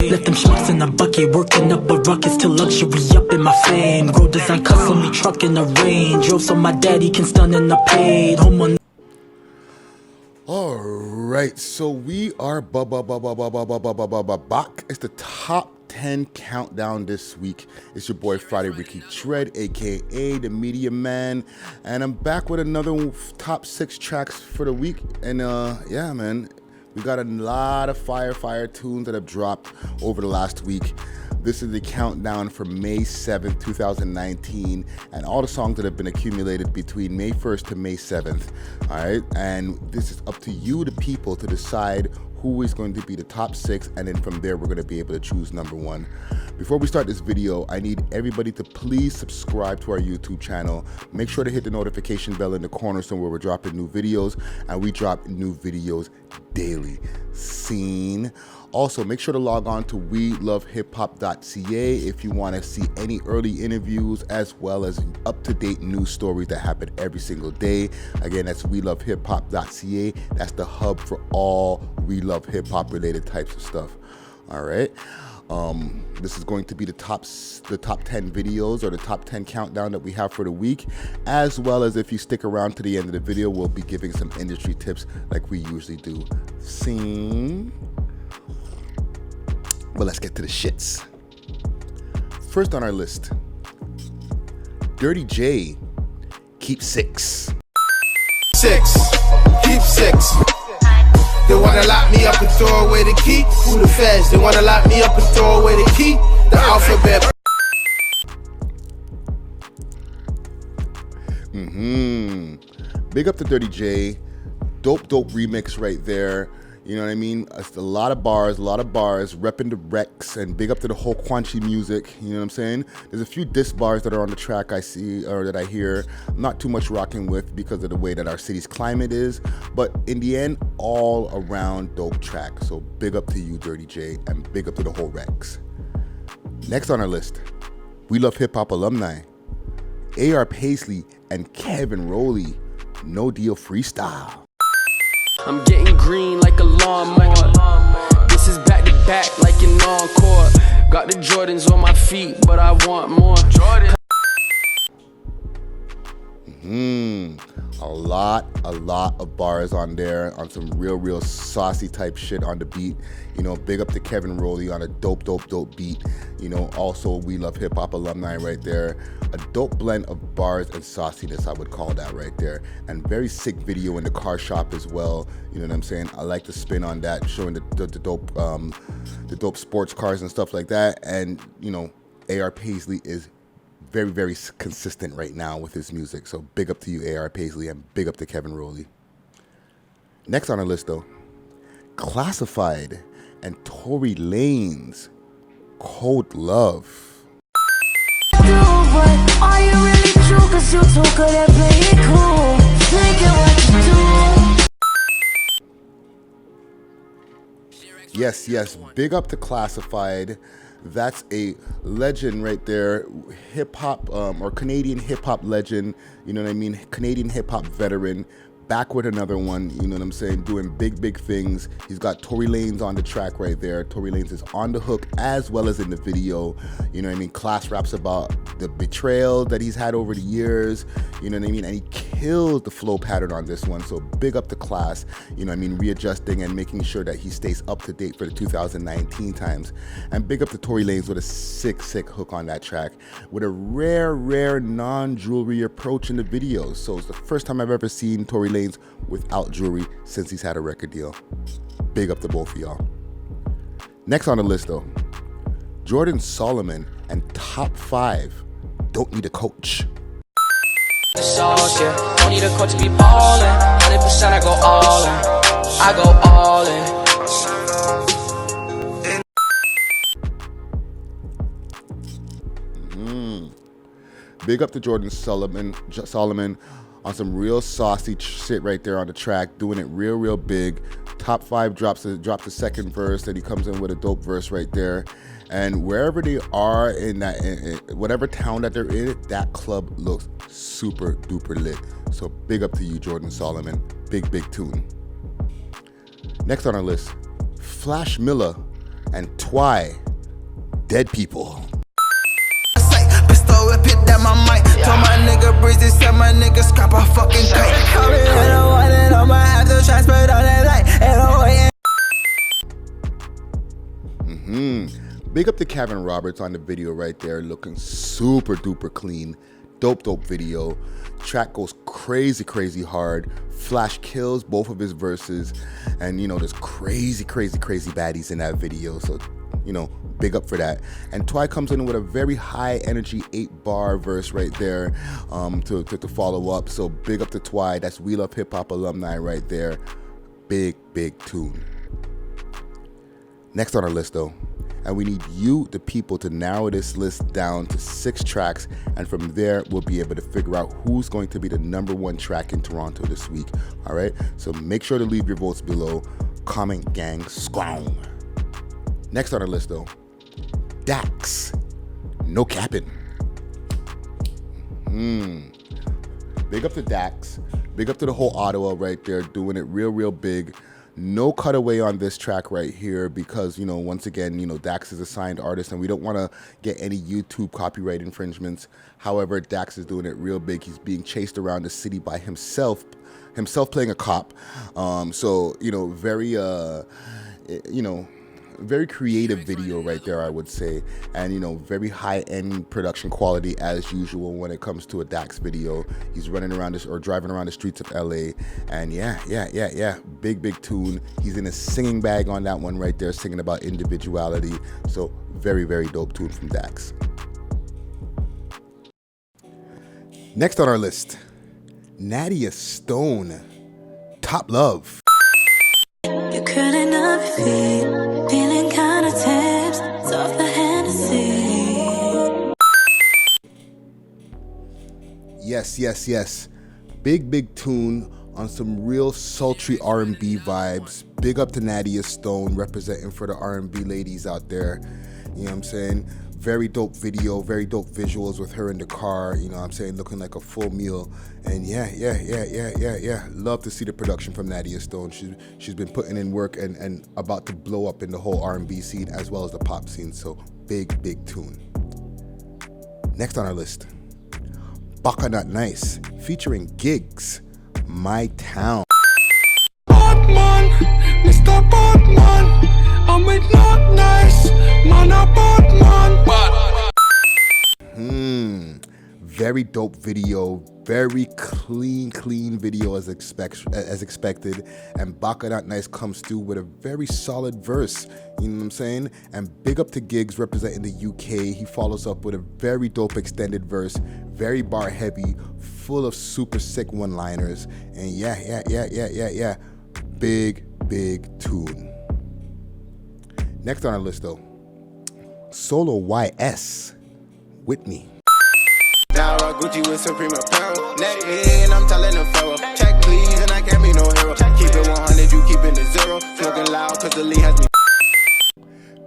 Left them schmucks in the bucket, working up a ruckus till luxury up in my fame. Grow design custom, me truck in the range. Drove so my daddy can stun in the paid. Home on. All right, so we are back. It's the top 10 countdown this week. It's your boy Friday Ricky Dred, aka the Media Man, and I'm back with another top 6 tracks for the week. And yeah, man, we got a lot of fire tunes that have dropped over the last week. This is the countdown for May 7th, 2019, and all the songs that have been accumulated between May 1st to May 7th. All right, and this is up to you, the people, to decide who is going to be the top 6, and then from there we're going to be able to choose number 1. Before we start this video, I need everybody to please subscribe to our YouTube channel. Make sure to hit the notification bell in the corner so where we're dropping new videos, and we drop new videos daily. Scene. Also, make sure to log on to welovehiphop.ca if you want to see any early interviews as well as up-to-date news stories that happen every single day. Again, that's welovehiphop.ca. That's the hub for all We Love Hip Hop related types of stuff. All right. This is going to be the top 10 videos or the top 10 countdown that we have for the week, as well as if you stick around to the end of the video, we'll be giving some industry tips like we usually do. Scene. But let's get to the shits. First on our list, Dirty J, Keep 6. 6, keep 6. They wanna lock me up and throw away the key. Who the feds? They wanna lock me up and throw away the key. The alphabet. Big up to Dirty J. Dope remix right there. You know what I mean? It's a lot of bars, repping the Hercs, and big up to the whole Quanchi music. You know what I'm saying? There's a few diss bars that are on the track I see, or that I hear. I'm not too much rocking with because of the way that our city's climate is. But in the end, all around dope track. So big up to you, Dirty J, and big up to the whole Hercs. Next on our list, We Love Hip Hop alumni, Paisley and Kevin Rowley, No Deal Freestyle. I'm getting green like a lawnmower. This is back to back like an encore. Got the Jordans on my feet, but I want more. Jordan. A lot of bars on there, on some real saucy type shit on the beat. You know, big up to Kevin Rowley on a dope beat. You know, also We Love Hip Hop alumni right there. A dope blend of bars and sauciness, I would call that right there. And very sick video in the car shop as well. You know what I'm saying? I like the spin on that, showing the dope sports cars and stuff like that. And you know, Paisley is very consistent right now with his music. So big up to you, Paisley, and big up to Kevin Rowley. Next on our list, though, Classified and Tory Lanez, Cold Love. Are you really true? 'Cause you too good at playing cool. Look at what you do. Yes, big up to Classified. That's a legend right there, hip hop or Canadian hip hop legend. You know what I mean? Canadian hip hop veteran. Back with another one, you know what I'm saying, doing big things. He's got Tory Lanez on the track right there. Tory Lanez is on the hook as well as in the video. You know what I mean? Class raps about the betrayal that he's had over the years, you know what I mean? And he kills the flow pattern on this one. So big up to Class, you know what I mean, readjusting and making sure that he stays up to date for the 2019 times. And big up to Tory Lanez with a sick hook on that track with a rare non-jewelry approach in the video. So it's the first time I've ever seen Tory Lanez without jewelry since he's had a record deal. Big up to both of y'all. Next on the list, though, Jordan Soloman and Top 5, Don't Need a Coach. The sauce, yeah. Don't need a coach to be ballin'. 100% I go all in. I go all in. Big up to Jordan Soloman on some real saucy shit right there on the track, doing it real big. Top 5 drops the second verse, and he comes in with a dope verse right there. And wherever they are in whatever town that they're in, that club looks super duper lit. So big up to you, Jordan Soloman. Big tune. Next on our list, Flash Milla, and Twy, Dead People. Pistol whip it down my mic. Told my nigga Breezy, said my nigga scrap a fucking kite. Call me when I want it, I'ma have to transfer on that light. And I'm waiting. Big up to Kevin Roberts on the video right there, looking super duper clean. Dope video. Track goes crazy hard. Flash kills both of his verses, and there's crazy baddies in that video, so big up for that. And Twy comes in with a very high energy 8-bar verse right there to follow up, so big up to Twy. That's We Love Hip Hop alumni right there. Big tune. Next on our list though, and we need you, the people, to narrow this list down to 6 tracks, and from there we'll be able to figure out who's going to be the #1 track in Toronto this week. All right, so make sure to leave your votes below. Comment gang squam. Next on our list though, Dax No Capping. Big up to Dax. Big up to the whole Ottawa right there, doing it real big. No cutaway on this track right here because, once again, Dax is a signed artist and we don't want to get any YouTube copyright infringements. However, Dax is doing it real big. He's being chased around the city by himself playing a cop. So, very creative video right there, I would say. And, very high-end production quality as usual when it comes to a Dax video. He's driving around the streets of LA. And yeah. Big tune. He's in a singing bag on that one right there, singing about individuality. So very dope tune from Dax. Next on our list, Nadia Stone, Top Love. You couldn't have feet, feeling kinda tense, off the Hennessy. Yes. Big tune on some real sultry R&B vibes. Big up to Nadia Stone, representing for the R&B ladies out there. You know what I'm saying? Very dope video, very dope visuals with her in the car, looking like a full meal. And yeah. Love to see the production from Nadia Stone. She's been putting in work and about to blow up in the whole R&B scene as well as the pop scene. So big tune. Next on our list, Baka Not Nice, featuring Gigs, My Town. Batman, Mr. Batman, I'm with Not Nice, man a Batman. Very dope video, very clean video as expected, and Baka Not Nice comes through with a very solid verse, you know what I'm saying? And big up to Gigs representing the UK. He follows up with a very dope extended verse, very bar heavy, full of super sick one-liners, and yeah. Big tune. Next on our list though, Solo YS, With Me. Now I Gucci with Supreme apparel. Net in, I'm telling them farewell. Check please, and I can't be no hero. Keep it 100, you keep it to 0. Smoking loud, cause the lead has me.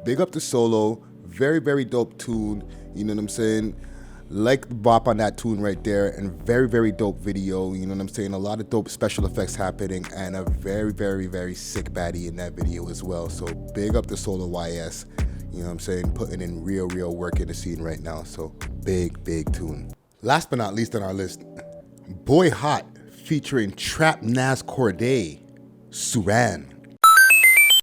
Big up to Solo. Very dope tune. You know what I'm saying? Like the bop on that tune right there, and very dope video. You know what I'm saying? A lot of dope special effects happening, and a very sick baddie in that video as well. So big up to Solo YS. You know what I'm saying? Putting in real work in the scene right now. So big tune. Last but not least on our list, Boyhot featuring ft.Trapnazzcorday, Suran.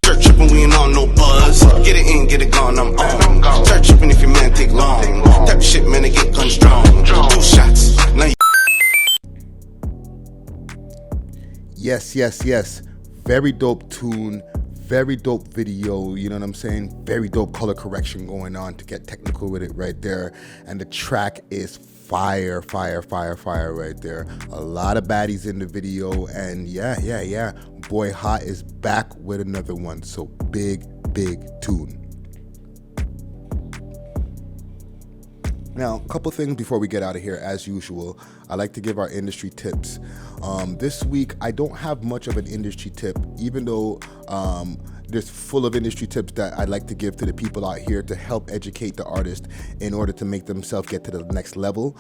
Church trippin', we ain't on no buzz. Get it in, get it gone, I'm on. Church trippin' if your man take long. Type of shit, man, they get gun strong. 2 shots, now you. Yes. Very dope tune. Very dope video, you know what I'm saying? Very dope color correction going on, to get technical with it right there. And the track is fire right there. A lot of baddies in the video, and yeah. Boyhot is back with another one, so big tune. Now, a couple things before we get out of here. As usual, I like to give our industry tips. This week, I don't have much of an industry tip, even though there's full of industry tips that I'd like to give to the people out here to help educate the artist in order to make themselves get to the next level.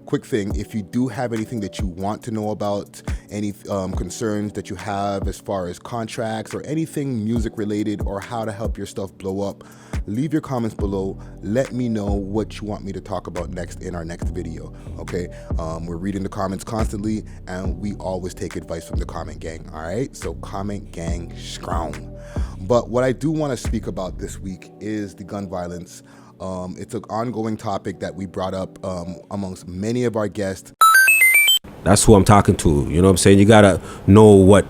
quick thing, if you do have anything that you want to know about, any concerns that you have as far as contracts or anything music related or how to help your stuff blow up, leave your comments below. Let me know what you want me to talk about next in our next video, okay? We're reading the comments constantly, and we always take advice from the comment gang, all right? So comment gang strong. But what I do want to speak about this week is the gun violence. It's an ongoing topic that we brought up amongst many of our guests. That's who I'm talking to. You know what I'm saying? You gotta know what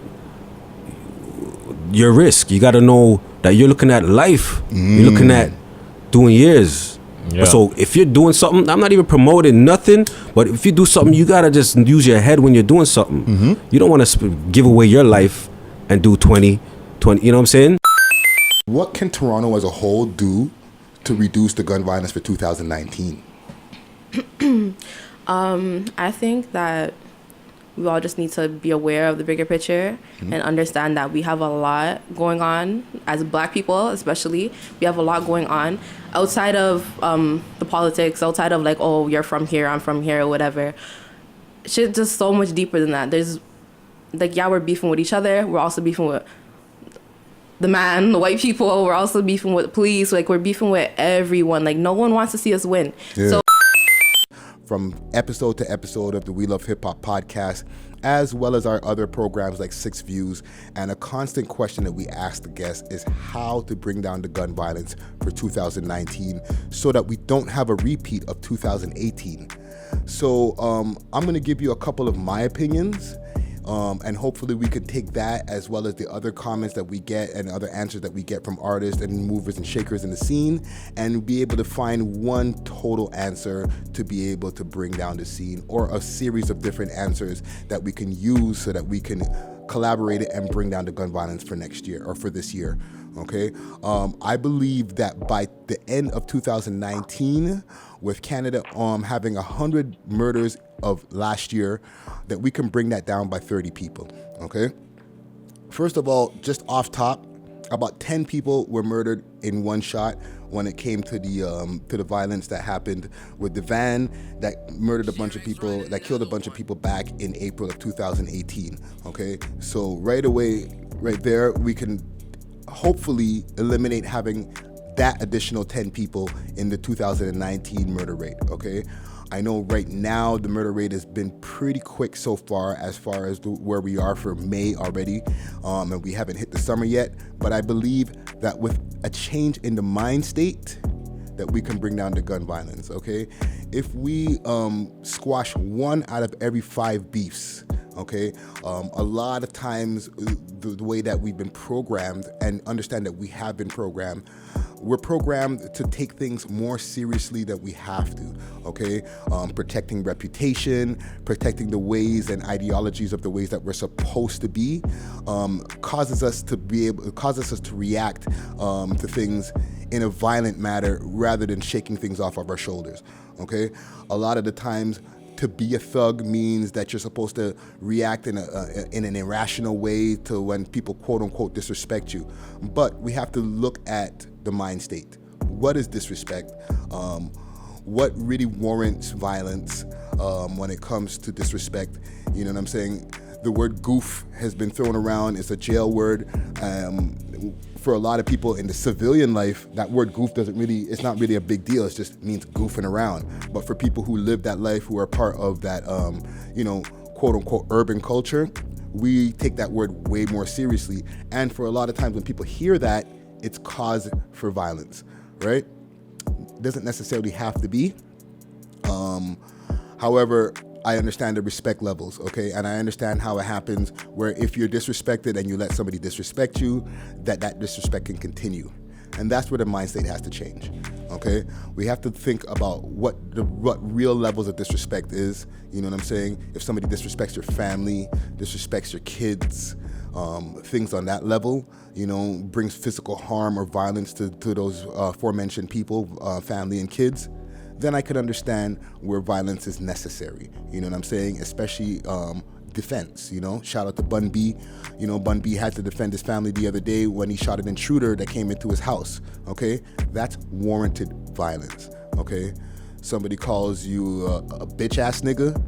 your risk. You gotta know that you're looking at life. You're looking at doing years. Yeah. So if you're doing something, I'm not even promoting nothing, but if you do something, you gotta just use your head when you're doing something. You don't want to give away your life and do 20, you know what I'm saying? What can Toronto as a whole do to reduce the gun violence for 2019? I think that we all just need to be aware of the bigger picture and understand that we have a lot going on as Black people, especially. We have a lot going on outside of the politics, outside of like, oh, you're from here, I'm from here, or whatever. Shit's just so much deeper than that. There's like, yeah, we're beefing with each other. We're also beefing with the white people. We're also beefing with police. Like, we're beefing with everyone. Like, no one wants to see us win. Yeah. So from episode to episode of the We Love Hip Hop podcast, as well as our other programs like 6 Views, and a constant question that we ask the guests is how to bring down the gun violence for 2019 so that we don't have a repeat of 2018. So I'm going to give you a couple of my opinions, and hopefully we could take that as well as the other comments that we get and other answers that we get from artists and movers and shakers in the scene, and be able to find one total answer to be able to bring down the scene, or a series of different answers that we can use so that we can collaborate it and bring down the gun violence for next year or for this year. Okay, I believe that by the end of 2019, with Canada having 100 murders of last year, that we can bring that down by 30 people. Okay, first of all, just off top, about 10 people were murdered in one shot when it came to the violence that happened with the van that murdered a bunch of people, that killed a bunch of people back in April of 2018. Okay, so right away, right there, we can hopefully eliminate having that additional 10 people in the 2019 murder rate. Okay, I know right now the murder rate has been pretty quick so far as where we are for May already, and we haven't hit the summer yet, but I believe that with a change in the mind state that we can bring down the gun violence. Okay, if we squash 1 out of every 5 beefs, okay, a lot of times the way that we've been programmed, and understand that we have been programmed, we're programmed to take things more seriously than we have to, okay? Protecting reputation, protecting the ways and ideologies of the ways that we're supposed to be, causes us to react to things in a violent manner rather than shaking things off of our shoulders, okay? A lot of the times, to be a thug means that you're supposed to react in an irrational way to when people quote unquote disrespect you. But we have to look at the mind state. What is disrespect? What really warrants violence when it comes to disrespect? You know what I'm saying? The word goof has been thrown around. It's a jail word. For a lot of people in the civilian life, that word goof it's not really a big deal. It just means goofing around. But for people who live that life, who are part of that, quote unquote urban culture, we take that word way more seriously. And for a lot of times when people hear that, it's cause for violence, right? It doesn't necessarily have to be. However, I understand the respect levels, okay? And I understand how it happens, where if you're disrespected and you let somebody disrespect you, that disrespect can continue. And that's where the mind state has to change, okay? We have to think about what real levels of disrespect is, you know what I'm saying? If somebody disrespects your family, disrespects your kids, things on that level, brings physical harm or violence to those aforementioned people, family and kids, then I could understand where violence is necessary. You know what I'm saying? Especially defense, Shout out to Bun B. Bun B had to defend his family the other day when he shot an intruder that came into his house, okay? That's warranted violence, okay? somebody calls you a bitch ass nigga,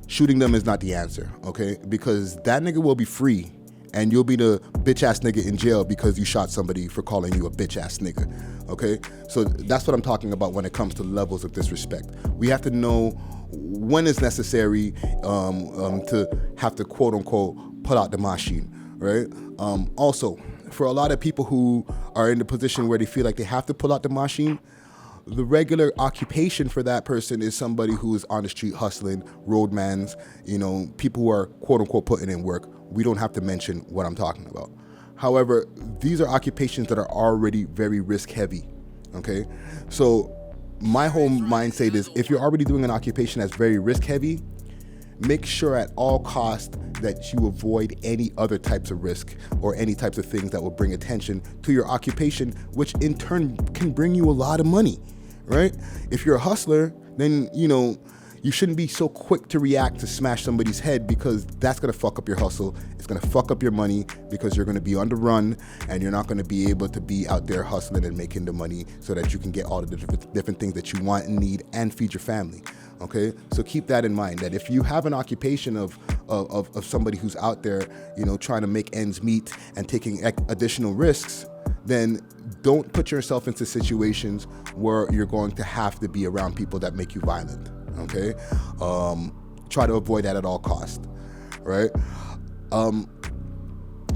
shooting them is not the answer, okay? Because that nigga will be free and you'll be the bitch ass nigga in jail because you shot somebody for calling you a bitch ass nigga, okay? So that's what I'm talking about when it comes to levels of disrespect. We have to know when it's necessary to have to quote unquote pull out the machine, right? Also, for a lot of people who are in the position where they feel like they have to pull out the machine, the regular occupation for that person is somebody who is on the street hustling, roadmans, people who are quote unquote putting in work. We don't have to mention what I'm talking about. However, these are occupations that are already very risk heavy, okay? So my whole mindset is if you're already doing an occupation that's very risk heavy, make sure at all costs that you avoid any other types of risk or any types of things that will bring attention to your occupation, which in turn can bring you a lot of money, right? If you're a hustler, then, you shouldn't be so quick to react to smash somebody's head because that's going to fuck up your hustle. It's going to fuck up your money because you're going to be on the run and you're not going to be able to be out there hustling and making the money so that you can get all the different things that you want and need and feed your family. Okay, so keep that in mind, that if you have an occupation of somebody who's out there, trying to make ends meet and taking additional risks, then don't put yourself into situations where you're going to have to be around people that make you violent. Okay, try to avoid that at all costs, right?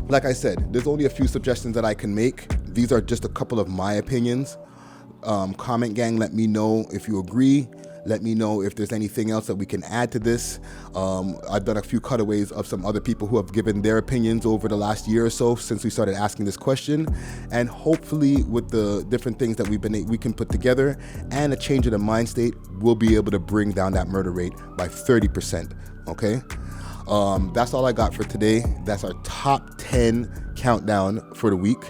Like I said, there's only a few suggestions that I can make. These are just a couple of my opinions. Comment gang, let me know if you agree. Let me know if there's anything else that we can add to this. I've done a few cutaways of some other people who have given their opinions over the last year or so since we started asking this question. And hopefully with the different things that we can put together and a change in the mind state, we'll be able to bring down that murder rate by 30%, okay? That's all I got for today. That's our top 10 countdown for the week.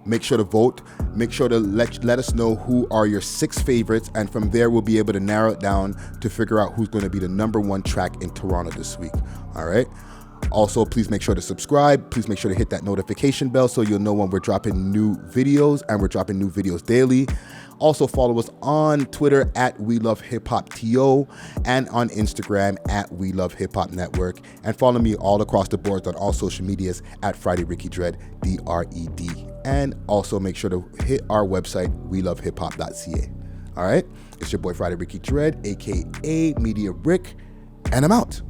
Make sure to vote. Make sure to let us know who are your 6 favorites, and from there we'll be able to narrow it down to figure out who's going to be the #1 track in Toronto this week. All right. Also, please make sure to subscribe. Please make sure to hit that notification bell so you'll know when we're dropping new videos, and we're dropping new videos daily. Also, follow us on Twitter at We Love Hip Hop TO and on Instagram at We Love Hip Hop Network. And follow me all across the boards on all social medias at Friday Ricky Dred, DRED. And also make sure to hit our website, welovehiphop.ca. All right? It's your boy Friday Ricky Dred, aka Media Rick, and I'm out.